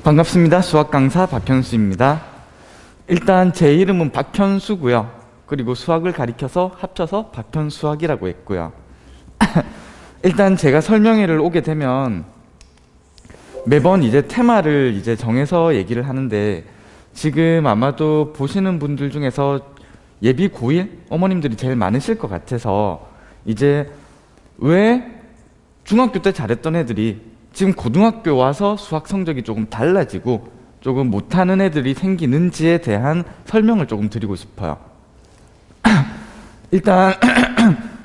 반갑습니다. 수학 강사 박현수입니다. 일단 제 이름은 박현수고요. 그리고 수학을 가리켜서 합쳐서 박현수학이라고 했고요. 일단 제가 설명회를 오게 되면 매번 이제 테마를 이제 정해서 얘기를 하는데, 지금 아마도 보시는 분들 중에서 예비 고1 어머님들이 제일 많으실 것 같아서, 이제 왜 중학교 때 잘했던 애들이 지금 고등학교 와서 수학 성적이 조금 달라지고 조금 못하는 애들이 생기는지에 대한 설명을 조금 드리고 싶어요. 일단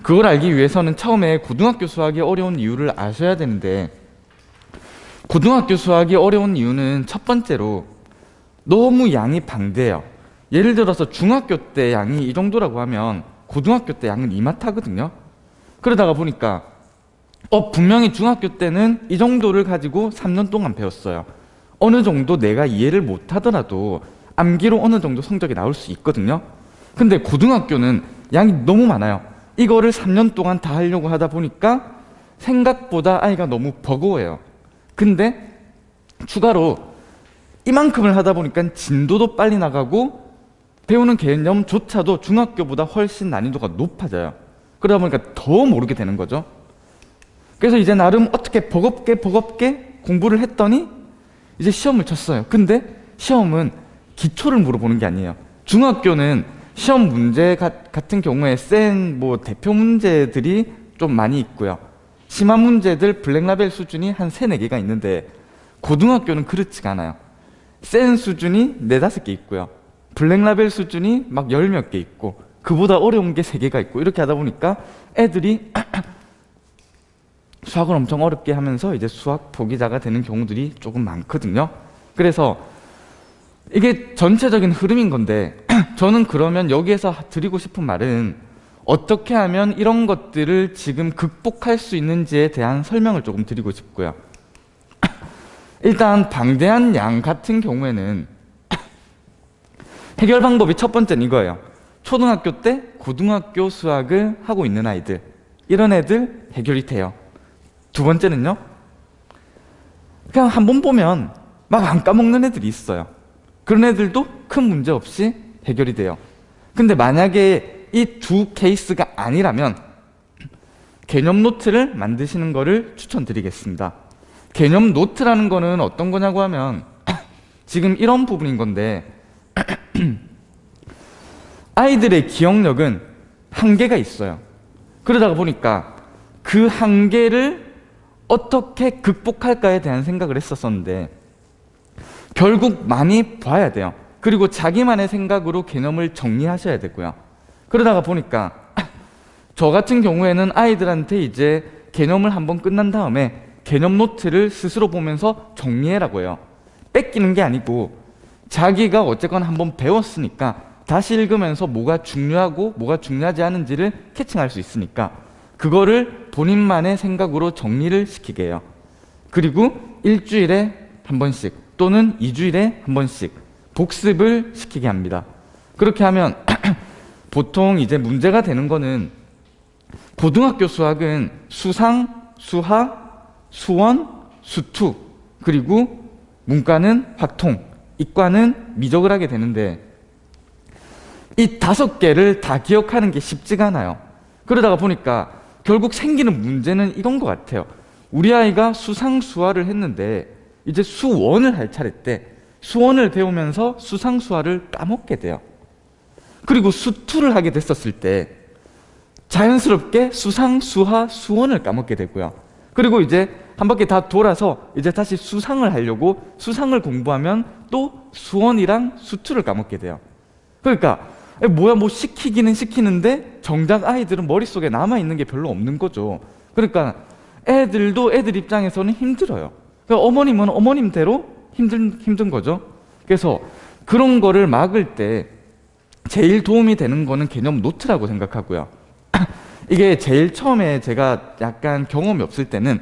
그걸 알기 위해서는 처음에 고등학교 수학이 어려운 이유를 아셔야 되는데, 고등학교 수학이 어려운 이유는 첫 번째로 너무 양이 방대해요. 예를 들어서 중학교 때 양이 이 정도라고 하면 고등학교 때 양은 이마트거든요. 그러다가 보니까 분명히 중학교 때는 이 정도를 가지고 3년 동안 배웠어요. 어느 정도 내가 이해를 못하더라도 암기로 어느 정도 성적이 나올 수 있거든요. 근데 고등학교는 양이 너무 많아요. 이거를 3년 동안 다 하려고 하다 보니까 생각보다 아이가 너무 버거워요. 근데 추가로 이만큼을 하다 보니까 진도도 빨리 나가고 배우는 개념조차도 중학교보다 훨씬 난이도가 높아져요. 그러다 보니까 더 모르게 되는 거죠. 그래서 이제 나름 어떻게 버겁게 공부를 했더니 이제 시험을 쳤어요. 근데 시험은 기초를 물어보는 게 아니에요. 중학교는 시험 문제 같은 경우에 센 대표 문제들이 좀 많이 있고요. 심화 문제들 블랙라벨 수준이 한 3, 4개가 있는데, 고등학교는 그렇지가 않아요. 센 수준이 4, 5개 있고요. 블랙라벨 수준이 막 10몇 개 있고, 그보다 어려운 게 3개가 있고, 이렇게 하다 보니까 애들이 수학을 엄청 어렵게 하면서 이제 수학 포기자가 되는 경우들이 조금 많거든요. 그래서 이게 전체적인 흐름인 건데, 저는 그러면 여기에서 드리고 싶은 말은 어떻게 하면 이런 것들을 지금 극복할 수 있는지에 대한 설명을 조금 드리고 싶고요. 일단 방대한 양 같은 경우에는 해결 방법이 첫 번째는 이거예요. 초등학교 때 고등학교 수학을 하고 있는 아이들, 이런 애들 해결이 돼요. 두 번째는요, 그냥 한번 보면 막 안 까먹는 애들이 있어요. 그런 애들도 큰 문제 없이 해결이 돼요. 근데 만약에 이 두 케이스가 아니라면 개념 노트를 만드시는 거를 추천드리겠습니다. 개념 노트라는 거는 어떤 거냐고 하면 지금 이런 부분인 건데, 아이들의 기억력은 한계가 있어요. 그러다가 보니까 그 한계를 어떻게 극복할까에 대한 생각을 했었는데, 결국 많이 봐야 돼요. 그리고 자기만의 생각으로 개념을 정리하셔야 되고요. 그러다가 보니까 저 같은 경우에는 아이들한테 이제 개념을 한번 끝난 다음에 개념 노트를 스스로 보면서 정리해라고 해요. 뺏기는 게 아니고, 자기가 어쨌건 한번 배웠으니까 다시 읽으면서 뭐가 중요하고 뭐가 중요하지 않은지를 캐칭할 수 있으니까 그거를 본인만의 생각으로 정리를 시키게 해요. 그리고 일주일에 한 번씩 또는 2주일에 한 번씩 복습을 시키게 합니다. 그렇게 하면 보통 이제 문제가 되는 거는, 고등학교 수학은 수상, 수하, 수원, 수투, 그리고 문과는 확통, 이과는 미적을 하게 되는데, 이 5개를 다 기억하는 게 쉽지가 않아요. 그러다가 보니까 결국 생기는 문제는 이건 것 같아요. 우리 아이가 수상, 수하를 했는데 이제 수원을 할 차례 때 수원을 배우면서 수상, 수하를 까먹게 돼요. 그리고 수투를 하게 됐었을 때 자연스럽게 수상, 수하, 수원을 까먹게 되고요. 그리고 이제 한 바퀴 다 돌아서 이제 다시 수상을 하려고 수상을 공부하면 또 수원이랑 수투를 까먹게 돼요. 그러니까 시키기는 시키는데 정작 아이들은 머릿속에 남아있는 게 별로 없는 거죠. 그러니까 애들도 애들 입장에서는 힘들어요. 그러니까 어머님은 어머님대로 힘든 거죠. 그래서 그런 거를 막을 때 제일 도움이 되는 거는 개념 노트라고 생각하고요. 이게 제일 처음에 제가 약간 경험이 없을 때는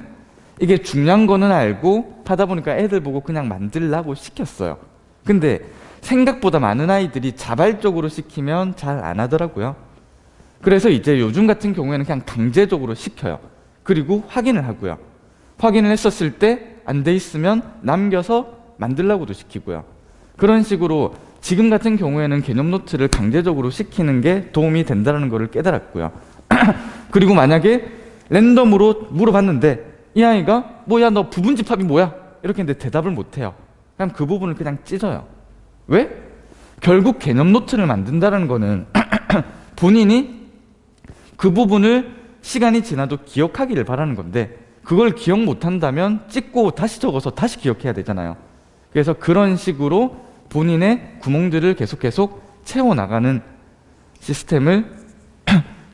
이게 중요한 거는 알고 하다 보니까 애들 보고 그냥 만들라고 시켰어요. 근데 생각보다 많은 아이들이 자발적으로 시키면 잘 안 하더라고요. 그래서 이제 요즘 같은 경우에는 그냥 강제적으로 시켜요. 그리고 확인을 하고요. 확인을 했었을 때 안 돼 있으면 남겨서 만들라고도 시키고요. 그런 식으로 지금 같은 경우에는 개념 노트를 강제적으로 시키는 게 도움이 된다는 것을 깨달았고요. 그리고 만약에 랜덤으로 물어봤는데 이 아이가 뭐야 너 부분집합이 뭐야? 이렇게 했는데 대답을 못해요. 그럼 그 부분을 그냥 찢어요. 왜? 결국 개념 노트를 만든다는 거는 본인이 그 부분을 시간이 지나도 기억하기를 바라는 건데 그걸 기억 못한다면 찍고 다시 적어서 다시 기억해야 되잖아요. 그래서 그런 식으로 본인의 구멍들을 계속 채워나가는 시스템을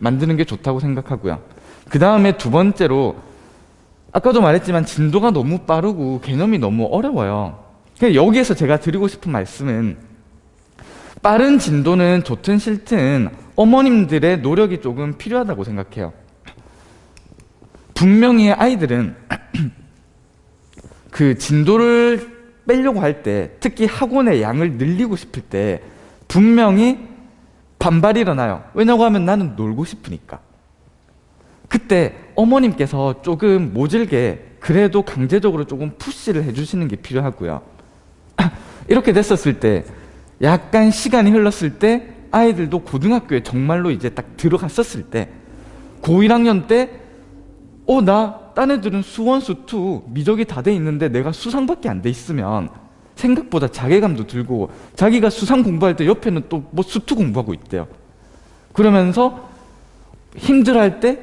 만드는 게 좋다고 생각하고요. 그 다음에 두 번째로 아까도 말했지만 진도가 너무 빠르고 개념이 너무 어려워요. 여기에서 제가 드리고 싶은 말씀은 빠른 진도는 좋든 싫든 어머님들의 노력이 조금 필요하다고 생각해요. 분명히 아이들은 그 진도를 빼려고 할 때, 특히 학원의 양을 늘리고 싶을 때 분명히 반발이 일어나요. 왜냐고 하면 나는 놀고 싶으니까. 그때 어머님께서 조금 모질게 그래도 강제적으로 조금 푸시를 해주시는 게 필요하고요. 이렇게 됐었을 때 약간 시간이 흘렀을 때 아이들도 고등학교에 정말로 이제 딱 들어갔었을 때 고1학년 때 나 딴 애들은 수원, 수투, 미적이 다 돼 있는데 내가 수상밖에 안 돼 있으면 생각보다 자괴감도 들고 자기가 수상 공부할 때 옆에는 또 뭐 수투 공부하고 있대요. 그러면서 힘들어할 때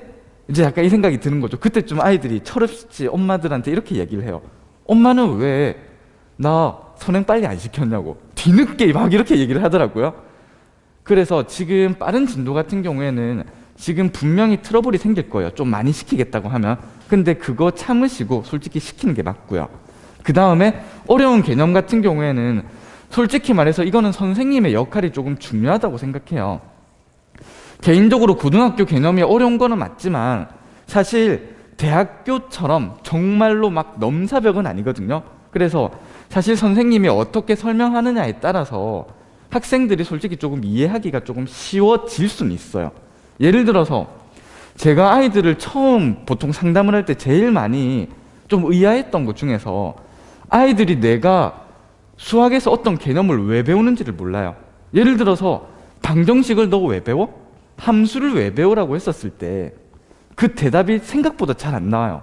이제 약간 이 생각이 드는 거죠. 그때쯤 아이들이 철없이 엄마들한테 이렇게 얘기를 해요. 엄마는 왜 나 선행 빨리 안 시켰냐고 뒤늦게 막 이렇게 얘기를 하더라고요. 그래서 지금 빠른 진도 같은 경우에는 지금 분명히 트러블이 생길 거예요. 좀 많이 시키겠다고 하면. 근데 그거 참으시고 솔직히 시키는 게 맞고요. 그 다음에 어려운 개념 같은 경우에는 솔직히 말해서 이거는 선생님의 역할이 조금 중요하다고 생각해요. 개인적으로 고등학교 개념이 어려운 거는 맞지만 사실 대학교처럼 정말로 막 넘사벽은 아니거든요. 그래서 사실 선생님이 어떻게 설명하느냐에 따라서 학생들이 솔직히 조금 이해하기가 조금 쉬워질 수는 있어요. 예를 들어서 제가 아이들을 처음 보통 상담을 할 때 제일 많이 좀 의아했던 것 중에서 아이들이 내가 수학에서 어떤 개념을 왜 배우는지를 몰라요. 예를 들어서 방정식을 너 왜 배워? 함수를 왜 배우라고 했었을 때 그 대답이 생각보다 잘 안 나와요.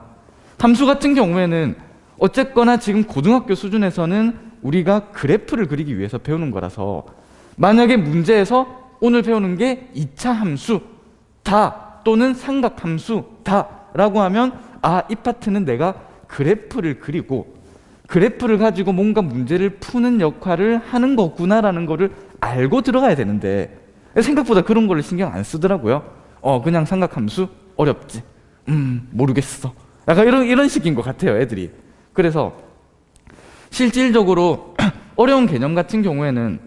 함수 같은 경우에는 어쨌거나 지금 고등학교 수준에서는 우리가 그래프를 그리기 위해서 배우는 거라서 만약에 문제에서 오늘 배우는 게 2차 함수 다 또는 삼각함수 다 라고 하면 이 파트는 내가 그래프를 그리고 그래프를 가지고 뭔가 문제를 푸는 역할을 하는 거구나라는 거를 알고 들어가야 되는데 생각보다 그런 걸 신경 안 쓰더라고요. 그냥 삼각함수 어렵지. 모르겠어. 약간 이런 식인 것 같아요, 애들이. 그래서 실질적으로 어려운 개념 같은 경우에는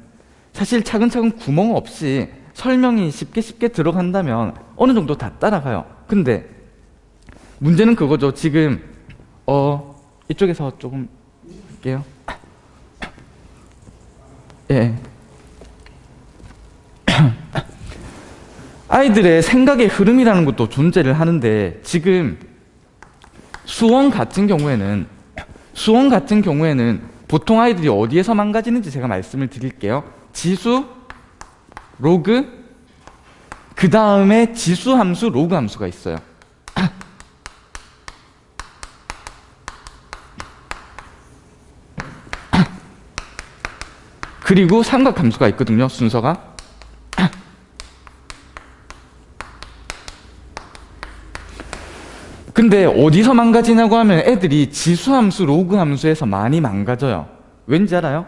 사실 차근차근 구멍 없이 설명이 쉽게 들어간다면 어느 정도 다 따라가요. 근데 문제는 그거죠. 지금 이쪽에서 조금 할게요. 예. 아이들의 생각의 흐름이라는 것도 존재를 하는데 지금 수원 같은 경우에는 보통 아이들이 어디에서 망가지는지 제가 말씀을 드릴게요. 지수, 로그, 그 다음에 지수 함수, 로그 함수가 있어요. 그리고 삼각함수가 있거든요, 순서가. 근데 어디서 망가지냐고 하면 애들이 지수함수, 로그함수에서 많이 망가져요. 왠지 알아요?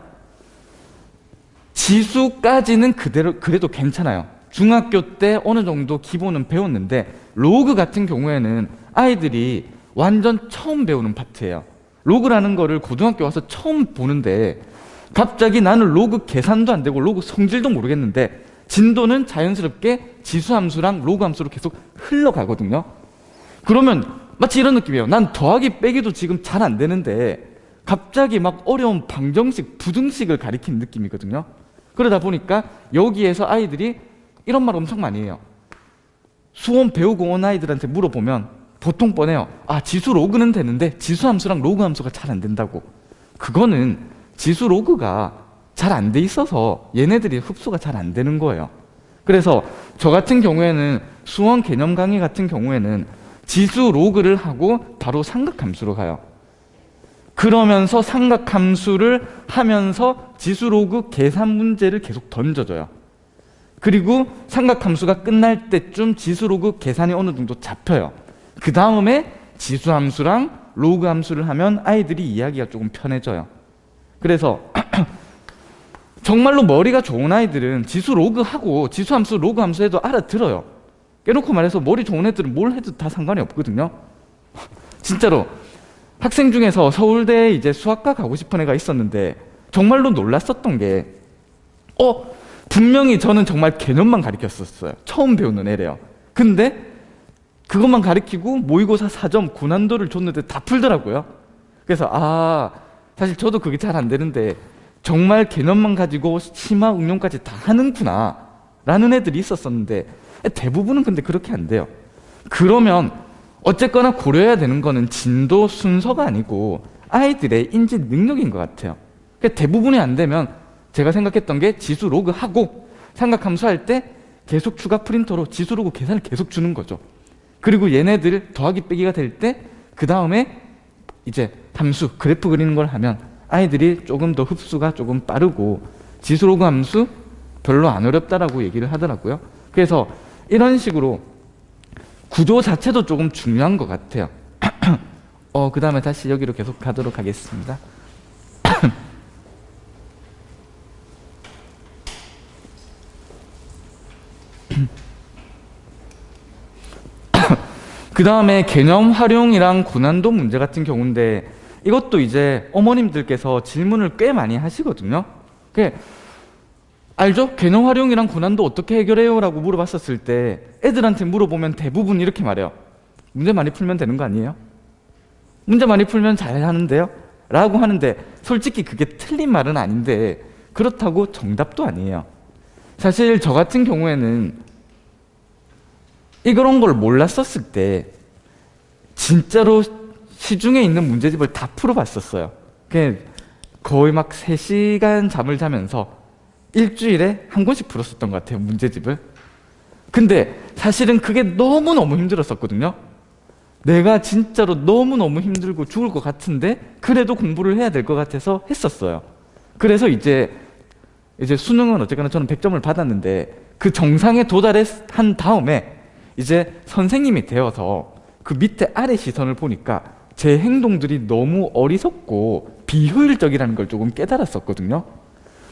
지수까지는 그래도 괜찮아요. 중학교 때 어느 정도 기본은 배웠는데 로그 같은 경우에는 아이들이 완전 처음 배우는 파트예요. 로그라는 거를 고등학교 와서 처음 보는데 갑자기 나는 로그 계산도 안 되고 로그 성질도 모르겠는데 진도는 자연스럽게 지수함수랑 로그함수로 계속 흘러가거든요. 그러면 마치 이런 느낌이에요. 난 더하기 빼기도 지금 잘 안 되는데 갑자기 막 어려운 방정식, 부등식을 가리키는 느낌이거든요. 그러다 보니까 여기에서 아이들이 이런 말 엄청 많이 해요. 수원 배우고 온 아이들한테 물어보면 보통 뻔해요. 지수 로그는 되는데 지수함수랑 로그함수가 잘 안 된다고. 그거는 지수 로그가 잘 안 돼 있어서 얘네들이 흡수가 잘 안 되는 거예요. 그래서 저 같은 경우에는 수원 개념 강의 같은 경우에는 지수 로그를 하고 바로 삼각함수로 가요. 그러면서 삼각함수를 하면서 지수 로그 계산 문제를 계속 던져줘요. 그리고 삼각함수가 끝날 때쯤 지수 로그 계산이 어느 정도 잡혀요. 그 다음에 지수함수랑 로그함수를 하면 아이들이 이해하기가 조금 편해져요. 그래서 정말로 머리가 좋은 아이들은 지수 로그하고 지수함수 로그함수 해도 알아들어요. 깨놓고 말해서 머리 좋은 애들은 뭘 해도 다 상관이 없거든요. 진짜로 학생 중에서 서울대에 이제 수학과 가고 싶은 애가 있었는데 정말로 놀랐었던 게 분명히 저는 정말 개념만 가르쳤었어요. 처음 배우는 애래요. 근데 그것만 가르치고 모의고사 4점 고난도를 줬는데 다 풀더라고요. 그래서 사실 저도 그게 잘 안 되는데 정말 개념만 가지고 심화 응용까지 다 하는구나 라는 애들이 있었었는데 대부분은 근데 그렇게 안 돼요. 그러면 어쨌거나 고려해야 되는 거는 진도 순서가 아니고 아이들의 인지 능력인 것 같아요. 그러니까 대부분이 안 되면 제가 생각했던 게 지수 로그 하고 삼각함수 할 때 계속 추가 프린터로 지수 로그 계산을 계속 주는 거죠. 그리고 얘네들 더하기 빼기가 될 때 그 다음에 이제 함수 그래프 그리는 걸 하면 아이들이 조금 더 흡수가 조금 빠르고 지수 로그 함수 별로 안 어렵다라고 얘기를 하더라고요. 그래서 이런 식으로 구조 자체도 조금 중요한 것 같아요. 그 다음에 다시 여기로 계속 가도록 하겠습니다. 그 다음에 개념 활용이랑 고난도 문제 같은 경우인데 이것도 이제 어머님들께서 질문을 꽤 많이 하시거든요. 알죠? 개념 활용이랑 고난도 어떻게 해결해요? 라고 물어봤었을 때 애들한테 물어보면 대부분 이렇게 말해요. 문제 많이 풀면 되는 거 아니에요? 문제 많이 풀면 잘 하는데요? 라고 하는데 솔직히 그게 틀린 말은 아닌데 그렇다고 정답도 아니에요. 사실 저 같은 경우에는 이런 걸 몰랐었을 때 진짜로 시중에 있는 문제집을 다 풀어봤었어요. 거의 막 3시간 잠을 자면서 일주일에 한 권씩 풀었었던 것 같아요, 문제집을. 근데 사실은 그게 너무너무 힘들었었거든요. 내가 진짜로 너무너무 힘들고 죽을 것 같은데 그래도 공부를 해야 될 것 같아서 했었어요. 그래서 이제 수능은 어쨌거나 저는 100점을 받았는데 그 정상에 도달한 다음에 이제 선생님이 되어서 그 밑에 아래 시선을 보니까 제 행동들이 너무 어리석고 비효율적이라는 걸 조금 깨달았었거든요.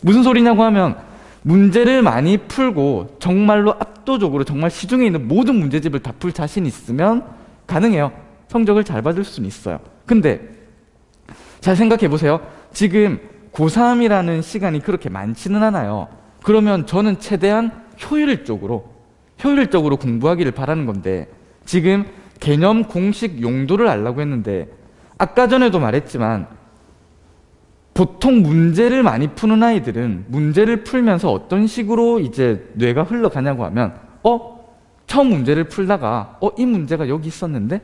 무슨 소리냐고 하면 문제를 많이 풀고 정말로 압도적으로 정말 시중에 있는 모든 문제집을 다 풀 자신 있으면 가능해요. 성적을 잘 받을 수는 있어요. 근데 잘 생각해 보세요. 지금 고3이라는 시간이 그렇게 많지는 않아요. 그러면 저는 최대한 효율적으로 공부하기를 바라는 건데 지금 개념 공식 용도를 알라고 했는데 아까 전에도 말했지만 보통 문제를 많이 푸는 아이들은 문제를 풀면서 어떤 식으로 이제 뇌가 흘러가냐고 하면 처음 문제를 풀다가 이 문제가 여기 있었는데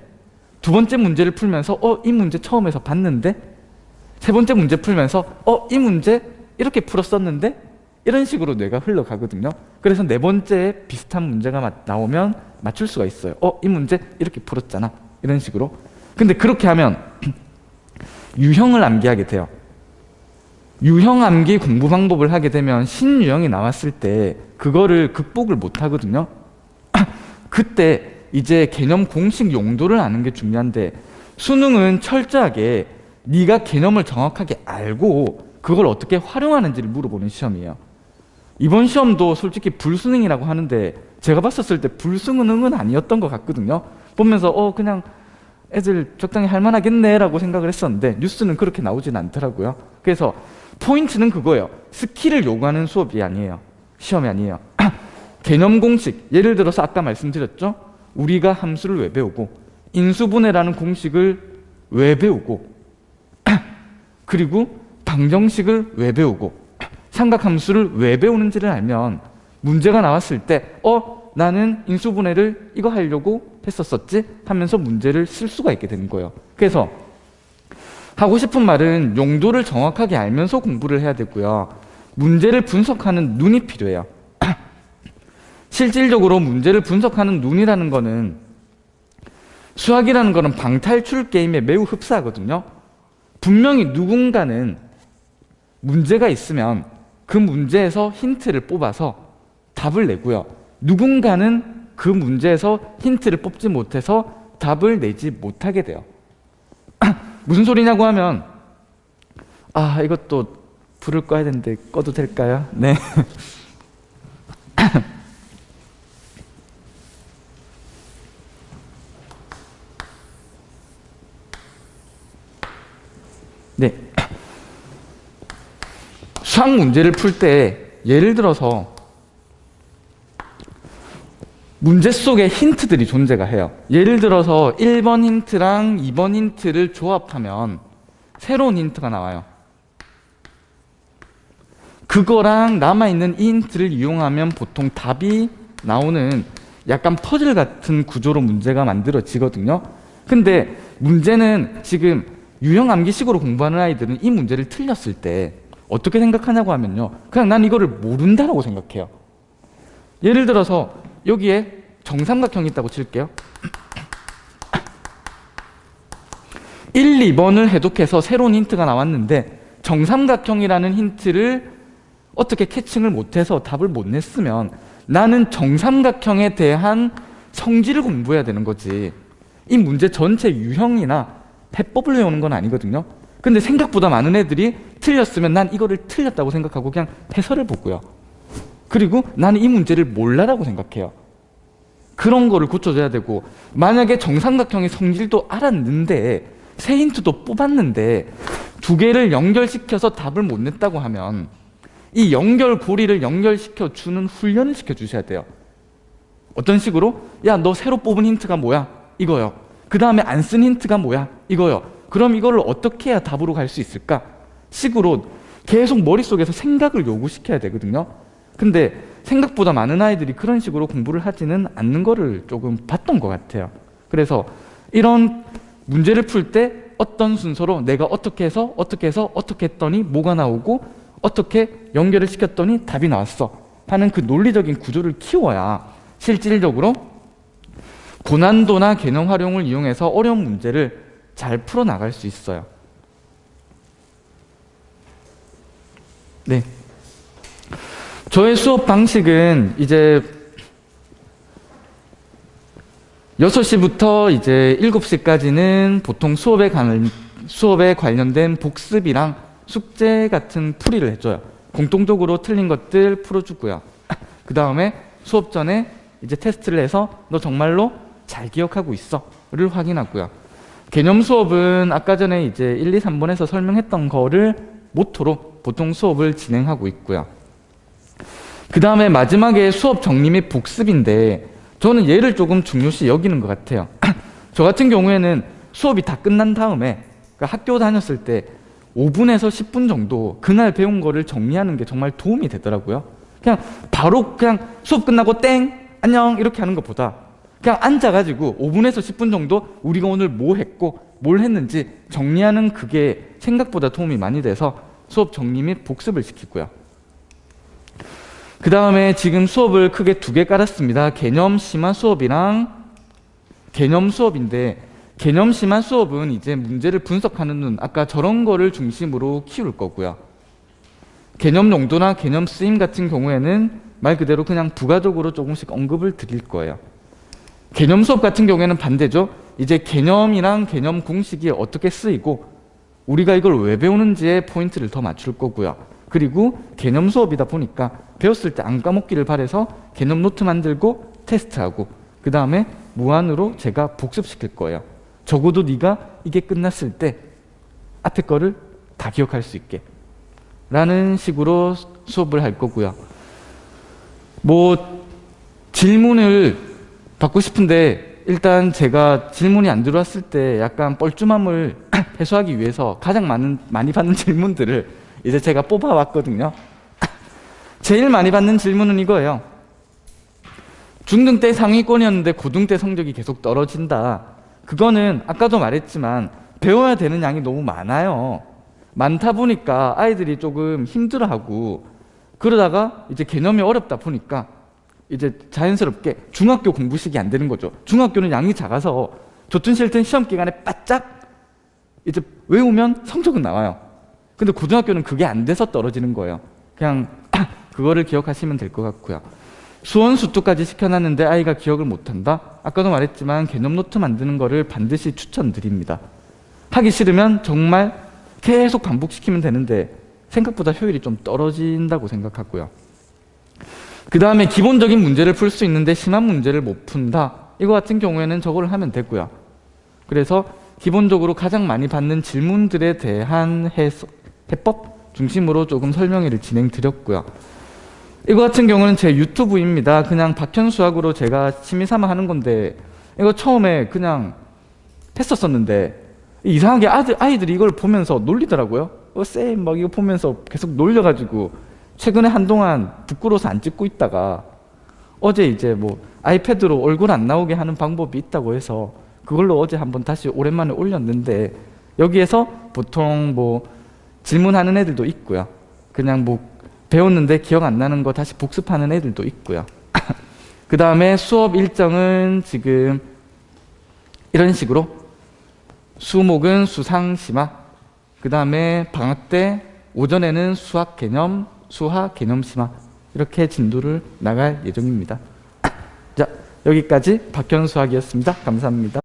두 번째 문제를 풀면서 이 문제 처음에서 봤는데 세 번째 문제 풀면서 이 문제 이렇게 풀었었는데 이런 식으로 뇌가 흘러가거든요. 그래서 네 번째에 비슷한 문제가 나오면 맞출 수가 있어요. 이 문제 이렇게 풀었잖아. 이런 식으로. 근데 그렇게 하면 유형을 암기하게 돼요. 유형 암기 공부 방법을 하게 되면 신유형이 나왔을 때 그거를 극복을 못 하거든요. 그때 이제 개념 공식 용도를 아는 게 중요한데 수능은 철저하게 네가 개념을 정확하게 알고 그걸 어떻게 활용하는지를 물어보는 시험이에요. 이번 시험도 솔직히 불수능이라고 하는데 제가 봤었을 때 불수능은 아니었던 것 같거든요. 보면서 그냥 애들 적당히 할 만하겠네 라고 생각을 했었는데 뉴스는 그렇게 나오진 않더라고요. 그래서 포인트는 그거예요. 스킬을 요구하는 수업이 아니에요. 시험이 아니에요. 개념 공식, 예를 들어서 아까 말씀드렸죠? 우리가 함수를 왜 배우고 인수분해라는 공식을 왜 배우고 그리고 방정식을 왜 배우고 삼각함수를 왜 배우는지를 알면 문제가 나왔을 때 나는 인수분해를 이거 하려고 했었었지 하면서 문제를 쓸 수가 있게 되는 거예요. 그래서 하고 싶은 말은 용도를 정확하게 알면서 공부를 해야 되고요. 문제를 분석하는 눈이 필요해요. 실질적으로 문제를 분석하는 눈이라는 거는 수학이라는 거는 방탈출 게임에 매우 흡사하거든요. 분명히 누군가는 문제가 있으면 그 문제에서 힌트를 뽑아서 답을 내고요. 누군가는 그 문제에서 힌트를 뽑지 못해서 답을 내지 못하게 돼요. 무슨 소리냐고 하면 이것도 불을 꺼야 되는데 꺼도 될까요? 네. 네. 수학 문제를 풀 때 예를 들어서 문제 속에 힌트들이 존재가 해요. 예를 들어서 1번 힌트랑 2번 힌트를 조합하면 새로운 힌트가 나와요. 그거랑 남아있는 이 힌트를 이용하면 보통 답이 나오는 약간 퍼즐 같은 구조로 문제가 만들어지거든요. 근데 문제는 지금 유형 암기식으로 공부하는 아이들은 이 문제를 틀렸을 때 어떻게 생각하냐고 하면요, 그냥 난 이거를 모른다라고 생각해요. 예를 들어서 여기에 정삼각형이 있다고 칠게요. 1, 2번을 해독해서 새로운 힌트가 나왔는데 정삼각형이라는 힌트를 어떻게 캐칭을 못해서 답을 못 냈으면 나는 정삼각형에 대한 성질을 공부해야 되는 거지, 이 문제 전체 유형이나 해법을 외우는 건 아니거든요. 근데 생각보다 많은 애들이 틀렸으면 난 이거를 틀렸다고 생각하고 그냥 해설을 보고요. 그리고 나는 이 문제를 몰라라고 생각해요. 그런 거를 고쳐줘야 되고, 만약에 정삼각형의 성질도 알았는데 새 힌트도 뽑았는데 두 개를 연결시켜서 답을 못 냈다고 하면 이 연결고리를 연결시켜 주는 훈련을 시켜주셔야 돼요. 어떤 식으로? 야, 너 새로 뽑은 힌트가 뭐야? 이거요. 그 다음에 안 쓴 힌트가 뭐야? 이거요. 그럼 이거를 어떻게 해야 답으로 갈 수 있을까? 식으로 계속 머릿속에서 생각을 요구시켜야 되거든요. 근데 생각보다 많은 아이들이 그런 식으로 공부를 하지는 않는 거를 조금 봤던 것 같아요. 그래서 이런 문제를 풀 때 어떤 순서로 내가 어떻게 해서 어떻게 했더니 뭐가 나오고 어떻게 연결을 시켰더니 답이 나왔어 하는 그 논리적인 구조를 키워야 실질적으로 고난도나 개념 활용을 이용해서 어려운 문제를 잘 풀어나갈 수 있어요. 네. 저의 수업 방식은 이제 6시부터 이제 7시까지는 보통 수업에 관련된 복습이랑 숙제 같은 풀이를 해줘요. 공통적으로 틀린 것들 풀어주고요. 그 다음에 수업 전에 이제 테스트를 해서 너 정말로 잘 기억하고 있어?를 확인하고요. 개념 수업은 아까 전에 이제 1, 2, 3번에서 설명했던 거를 모토로 보통 수업을 진행하고 있고요. 그 다음에 마지막에 수업 정리 및 복습인데 저는 얘를 조금 중요시 여기는 것 같아요. 저 같은 경우에는 수업이 다 끝난 다음에, 그러니까 학교 다녔을 때 5분에서 10분 정도 그날 배운 거를 정리하는 게 정말 도움이 되더라고요. 그냥 바로 그냥 수업 끝나고 땡 안녕 이렇게 하는 것보다 그냥 앉아가지고 5분에서 10분 정도 우리가 오늘 뭐 했고 뭘 했는지 정리하는 그게 생각보다 도움이 많이 돼서 수업 정리 및 복습을 시키고요. 그 다음에 지금 수업을 크게 2개 깔았습니다. 개념 심화 수업이랑 개념 수업인데, 개념 심화 수업은 이제 문제를 분석하는 눈, 아까 저런 거를 중심으로 키울 거고요. 개념 용도나 개념 쓰임 같은 경우에는 말 그대로 그냥 부가적으로 조금씩 언급을 드릴 거예요. 개념 수업 같은 경우에는 반대죠. 이제 개념이랑 개념 공식이 어떻게 쓰이고 우리가 이걸 왜 배우는지에 포인트를 더 맞출 거고요. 그리고 개념 수업이다 보니까 배웠을 때 안 까먹기를 바라서 개념 노트 만들고 테스트하고 그 다음에 무한으로 제가 복습시킬 거예요. 적어도 네가 이게 끝났을 때 앞에 거를 다 기억할 수 있게 라는 식으로 수업을 할 거고요. 뭐 질문을 받고 싶은데 일단 제가 질문이 안 들어왔을 때 약간 뻘쭘함을 해소하기 위해서 가장 많이 받는 질문들을 이제 제가 뽑아왔거든요. 제일 많이 받는 질문은 이거예요. 중등 때 상위권이었는데 고등 때 성적이 계속 떨어진다. 그거는 아까도 말했지만 배워야 되는 양이 너무 많아요. 많다 보니까 아이들이 조금 힘들어하고, 그러다가 이제 개념이 어렵다 보니까 이제 자연스럽게 중학교 공부식이 안 되는 거죠. 중학교는 양이 작아서 좋든 싫든 시험 기간에 바짝 이제 외우면 성적은 나와요. 근데 고등학교는 그게 안 돼서 떨어지는 거예요. 그냥 그거를 기억하시면 될 것 같고요. 수원 수투까지 시켜놨는데 아이가 기억을 못한다? 아까도 말했지만 개념 노트 만드는 거를 반드시 추천드립니다. 하기 싫으면 정말 계속 반복시키면 되는데 생각보다 효율이 좀 떨어진다고 생각하고요. 그 다음에 기본적인 문제를 풀 수 있는데 심한 문제를 못 푼다. 이거 같은 경우에는 저거를 하면 되고요. 그래서 기본적으로 가장 많이 받는 질문들에 대한 해법 중심으로 조금 설명회를 진행드렸고요. 이거 같은 경우는 제 유튜브입니다. 그냥 박현수학으로 제가 취미삼아 하는 건데, 이거 처음에 그냥 했었었는데 이상하게 아이들이 이걸 보면서 놀리더라고요. 쌤 막 이거 보면서 계속 놀려가지고 최근에 한동안 부끄러워서 안 찍고 있다가 어제 이제 뭐 아이패드로 얼굴 안 나오게 하는 방법이 있다고 해서 그걸로 어제 한번 다시 오랜만에 올렸는데, 여기에서 보통 뭐 질문하는 애들도 있고요. 그냥 뭐 배웠는데 기억 안 나는 거 다시 복습하는 애들도 있고요. 그 다음에 수업 일정은 지금 이런 식으로 수목은 수상 심화, 그 다음에 방학 때 오전에는 수학 개념, 수화 개념 심화, 이렇게 진도를 나갈 예정입니다. 자, 여기까지 박현수학이었습니다. 감사합니다.